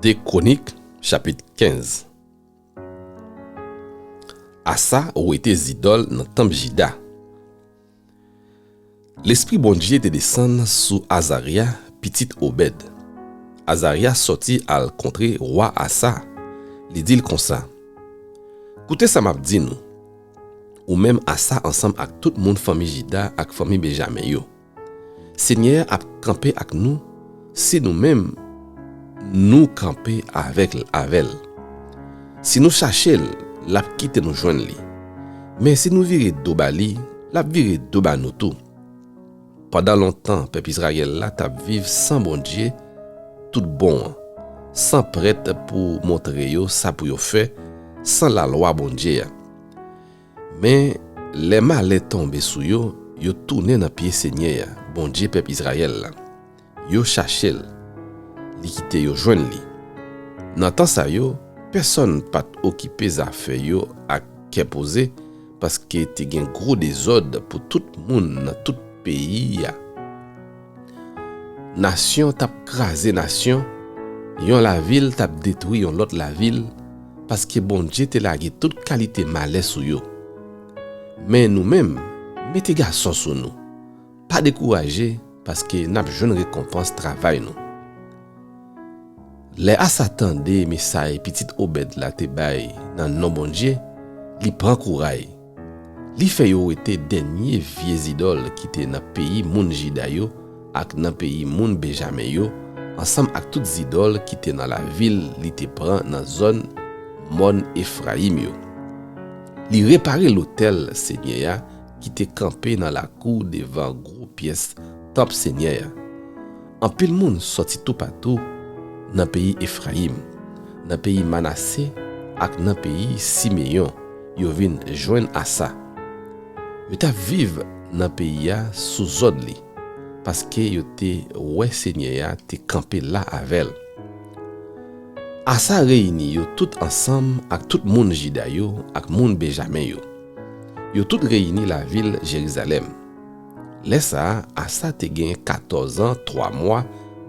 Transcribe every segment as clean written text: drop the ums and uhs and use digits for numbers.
Des Chroniques, chapitre 15. Asa ou été idole dans temple Jida. L'esprit bon Dieu te descend sous Azaria, petit Obed. Azaria sorti al contre roi Asa. Li dit comme ça. Écoutez ça m'a dit nous. Ou même Asa ensemble avec tout le monde famille Jida avec famille Benjamin yo. Seigneur a campé avec nous, c'est nous-mêmes nous camper avec elle. Si nous cherchons, la quitte nous joindre li. Mais si nous virer dobali, la virer doba nous tout. Pendant longtemps, peuple Israël là t'a vivre sans bon Dieu, tout bon, sans prêtre pour montrer yo ça pour yo faire, sans la loi bon Dieu. Mais les malais tombés sous yo tourné dans pied Seigneur, bon Dieu peuple Israël là. Yo cherché li quitte yo joindre li. Dans temps ça yo, personne pas occupé affaire yo à qu'est posé parce que te gen gros désordre pour tout monde dans tout pays ya. Nation t'a crasé nation, yon la ville t'a détruit yon l'autre la ville parce que bon Dieu te lagé toute qualité malais sou yo. Mais nous-mêmes, mettez garçon sous nous. Pas décourager parce que n'a jeune récompense travail nous. Les as attendé message petit Obed la te bay dans non bon Dieu, li prend courage. Li fait yo été dernier vieux idole qui était dans pays moun Jida yo ak dans pays moun Benjamin yo ensemble avec toutes idoles qui étaient dans la ville li te prend dans zone Mon Ephraim yo. Li réparer l'hôtel Seigneur qui était campé dans la cour devant gros pièce top Seigneur. En pile moun sorti tout partout dans pays Ephraim, dans pays Manassé ak dans pays Simeon, yo vinn joindre Asa. Yo ta vive dans pays ya sous ordre li parce que yo te ouais Seigneur te campé là avec. Asa réuni yo tout ensemble ak tout moun Jida yo ak moun Benjamin yo. Yo tout réuni la ville Jérusalem. Laissa Asa te gen 14 ans 3 mois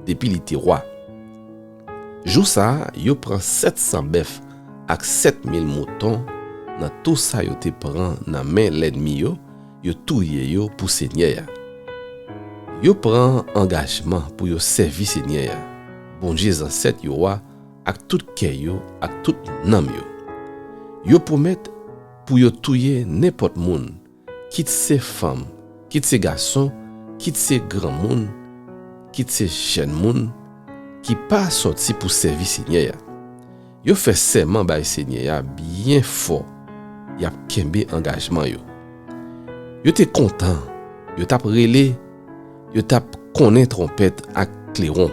depuis li te roi. Jou ça, yo prend 700 bœufs ak 7000 moutons dans tout ça yo te prend dans main l'ennemi yo touye yo pour Seigneur. Yo prend engagement pour yo servir Seigneur. Bon Dieu ancêtre yo ak tout cœur yo ak tout nam yo. Yo promet pour yo touye n'importe monde, quitte ses femmes, quitte ses garçons, quitte ses grands monde, quitte ses jeunes monde qui pas sorti pour servir Seigneur. Yo fait serment bay Seigneur bien fort. Y a kembe engagement yo. Yo te content, yo tap relé, yo tap konnen trompette ak clairon.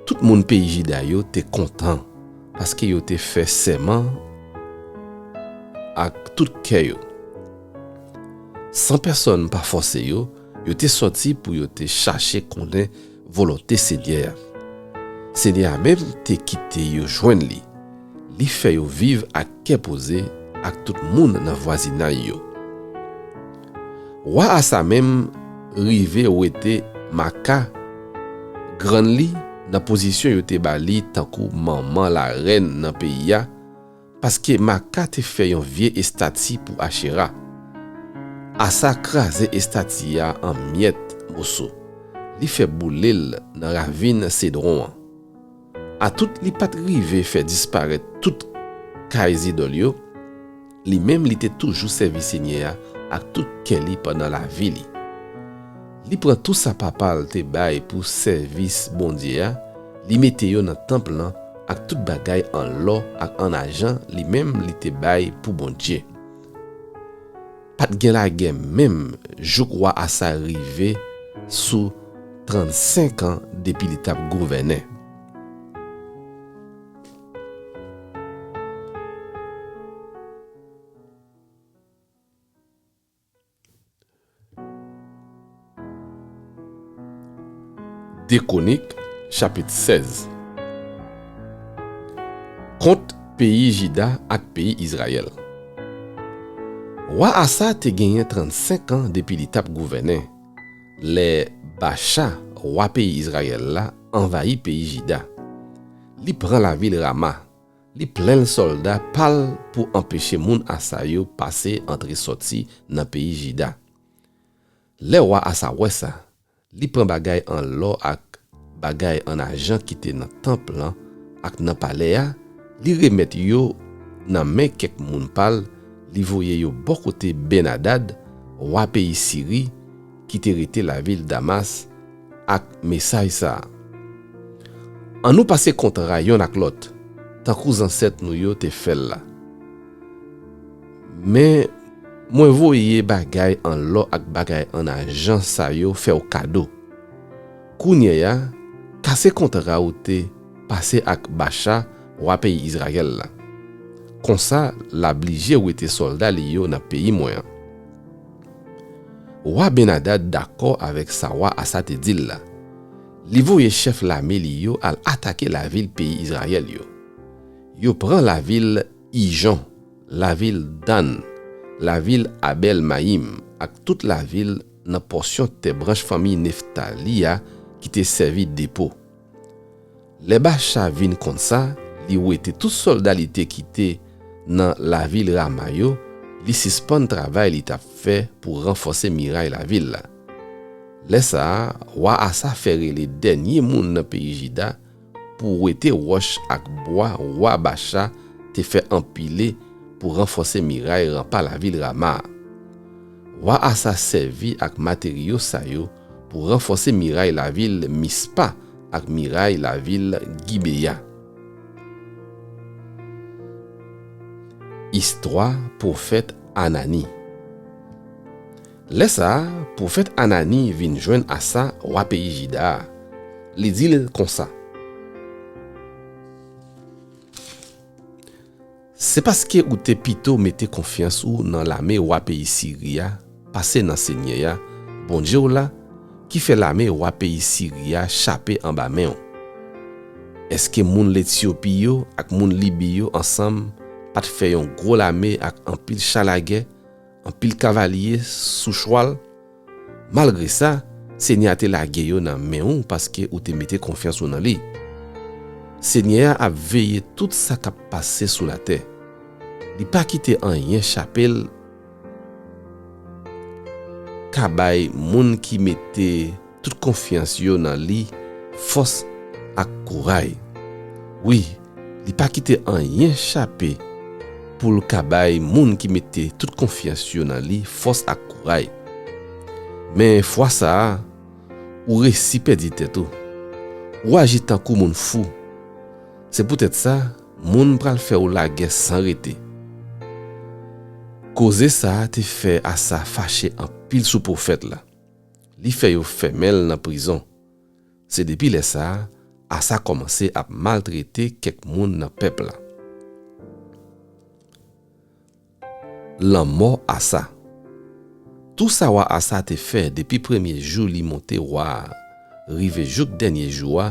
Tout moun pays Jida yo te content parce que yo te fait serment ak tout cœur yo. Sans personne pas forcer yo te sorti pour yo te chercher konnen volonté Seigneur. Seigneur même te quitté yo joindre li. Li fait yo vivre à cœur posé ak tout moun dans voisinage yo. Roi Asa même rivé ou était Maka grand li dans position yo te bali tankou maman la reine dans pays ya parce que Maka te fait yon vieux estati pour Asherah. Asa krasé estati ya en miettes mosso. Li fait boulil dans ravine Cédron. A tout li pat rive fait disparaître tout kay idol yo. Li même li te toujours servi Seigneur ak tout keli pendant la vie li. Li prend tout sa papa te bay pour service bon Dieu, li mette yo dans temple là ak tout bagay en l'or ak en argent, li même li te bay pour bon Dieu. Pat gen la gen même jou roi Asa rive sous 35 ans depuis l'étape gouverné. Des Chroniques, chapitre 16. Compte pays Jida ak pays Israël. Roi Asa te gagné 35 ans depuis l'étape gouverné. Les Bacha, roi pays Israël là, envahi pays Jida. li prend la ville Rama. Li plein soldat pal pour empêcher moun Asa yo passer entre sorti dans pays Jida. Le roi Asa wè ça, li prend bagay en l'or ak bagay en argent qui te dans temple lan ak dans palais a, li remet yo nan men kek moun pal, li voye yo bon côté Ben-Hadad, roi pays Syrie qui te rete la ville Damas ak mesay sa. An nou passe kontra yon ak lot, tant kou ancêtre nou yo te fel la. Mais mwen voye bagay en l'or ak bagay en argent sa yo fe au cadeau. Kounye ya, kase kontra ou te passe ak Bacha, roi pays Israël la. Kon sa, l'oblige ou te soldat li yo nan pays moyen. Roi Ben-Hadad d'accord avec sa roi Asa te dil la. Li voye chef l'armée li yo al attaquer la ville pays Israël yo. Yo prend la ville Ijon, la ville Dan, la ville Abel Maïm, ak toute la ville nan portion te branche famille Neftali qui te servi dépôt. Les Bacha vin kon sa, li ou ete tout soldat li te quitté dans la ville Rama yo, li suspend travail li t'a fait pour renforcer muraille la ville la. Lesa, roi Asa fere les derniers moun nan pays Jida pour ete roche ak bois roi Bacha te fait empiler pour renforcer muraille rempart la ville Rama. Roi Asa servi ak matériaux sa yo pour renforcer muraille la ville Mispa ak muraille la ville Gibeya. Histoire prophète Anani. Lesa, prophète Anani vin joindre Asa roi pays Jida. Li dit comme ça. C'est parce que ou te pito mette confiance ou dans l'armée roi pays Syria, passé dans seigneur bon Dieu là qui fait l'armée roi pays Syria chapé en bas main. Est-ce que moun l'Éthiopie yo ak moun Libye yo ensemble pas fait un gros l'armée ak un pile chalagè, un pile cavalier sous cheval? Malgré ça, seigneur te la yo nan main ou parce que ou te mette confiance ou dans lui. Seigneur a veillé tout ça qui a passé sous la terre. Il pas quitté en rien chapelle kabay moun qui mettait toute confiance yo dans lui, force ak courage. Oui, il pas quitté en rien chapé pour le kabay moun qui mettait toute confiance yo dans lui, force ak courage. Mais fois ça, ou récit perdit tête ou agit tant kou moun fou. C'est peut-être ça, moun pral faire ou la guerre sans arrêter. Cause ça te fait à ça fâché en pile sous prophète là. Li fait yo femelle dans prison. C'est depuis là ça, à ça commencé à maltraiter quelques moun dans peuple là. La mort à ça. Tout ça wa à ça te fait depuis premier jour li monté roi, rive jour dernier jour.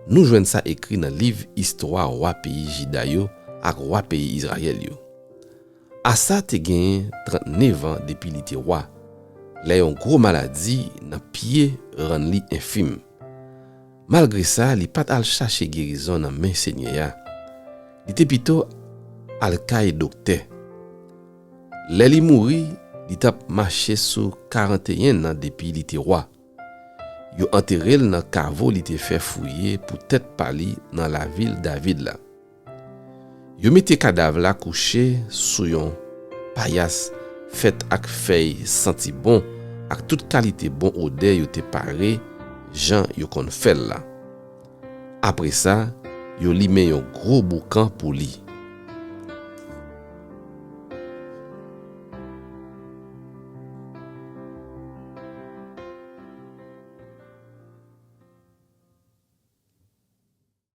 Nous joignons ça écrit dans le livre Histoire roi pays Jida yo ak roi pays Israël yo. Asa te gen 39 ans depuis li te roi. Là yon gros maladie nan pied rend li infime. Malgré ça, li pat al chercher guérison nan men seigneur. Li te pito al kay docteur. Là li mouri, li tap marché sous 41 ans depuis li te roi. Yo enterré dans caveau li te fait fouiller pour tête pali dans la ville David là. Yo mette cadavre la couché sous yon paillasse fait ak feuille senti bon ak toute qualité bon odeur yo te paré Jean yo kon fait là. Après ça, yo li men yon gros boucan pour li.